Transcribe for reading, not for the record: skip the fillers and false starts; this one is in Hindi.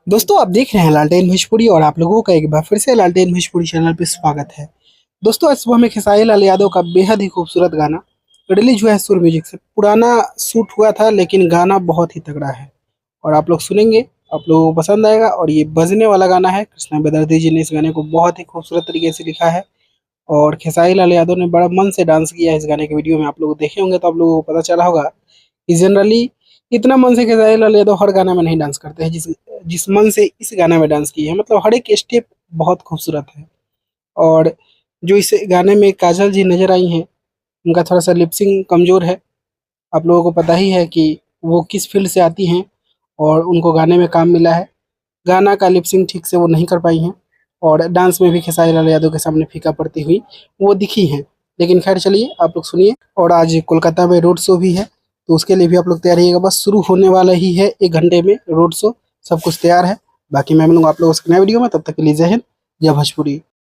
दोस्तों आप देख रहे हैं लालटेन भोजपुरी और आप लोगों का एक बार फिर से लालटेन भोजपुरी चैनल पे स्वागत है। दोस्तों आज सुबह में खेसारी लाल यादव का बेहद ही खूबसूरत गाना रिलीज हुआ है सुर म्यूजिक से। पुराना शूट हुआ था लेकिन गाना बहुत ही तगड़ा है और आप लोग सुनेंगे, आप लोगों को पसंद आएगा। और ये बजने वाला गाना है, कृष्णा बेदर्जी जी ने इस गाने को बहुत ही खूबसूरत तरीके से लिखा है और खेसारी लाल यादव ने बड़ा मन से डांस किया है इस गाने के वीडियो में। आप लोग देखे होंगे तो आप लोगों को पता चला होगा कि जनरली इतना मन से खेसारी लाल यादव हर गाने में नहीं डांस करते हैं जिस जिस मन से इस गाने में डांस किए हैं। मतलब हर एक स्टेप बहुत खूबसूरत है। और जो इस गाने में काजल जी नजर आई हैं, उनका थोड़ा सा लिपसिंग कमजोर है। आप लोगों को पता ही है कि वो किस फील्ड से आती हैं और उनको गाने में काम मिला है। गाना का लिपसिंग ठीक से वो नहीं कर पाई हैं और डांस में भी खेसारी लाल यादव के सामने फीका पड़ती हुई वो दिखी हैं। लेकिन खैर चलिए आप लोग सुनिए। और आज कोलकाता में रोड शो भी है तो उसके लिए भी आप लोग तैयार रहिएगा। बस शुरू होने वाला ही है, 1 घंटे में रोड शो, सब कुछ तैयार है। बाकी मैं मिलूंगा आप लोगों से नए वीडियो में, तब तक के लिए जय हिंद, जय भोजपुरी।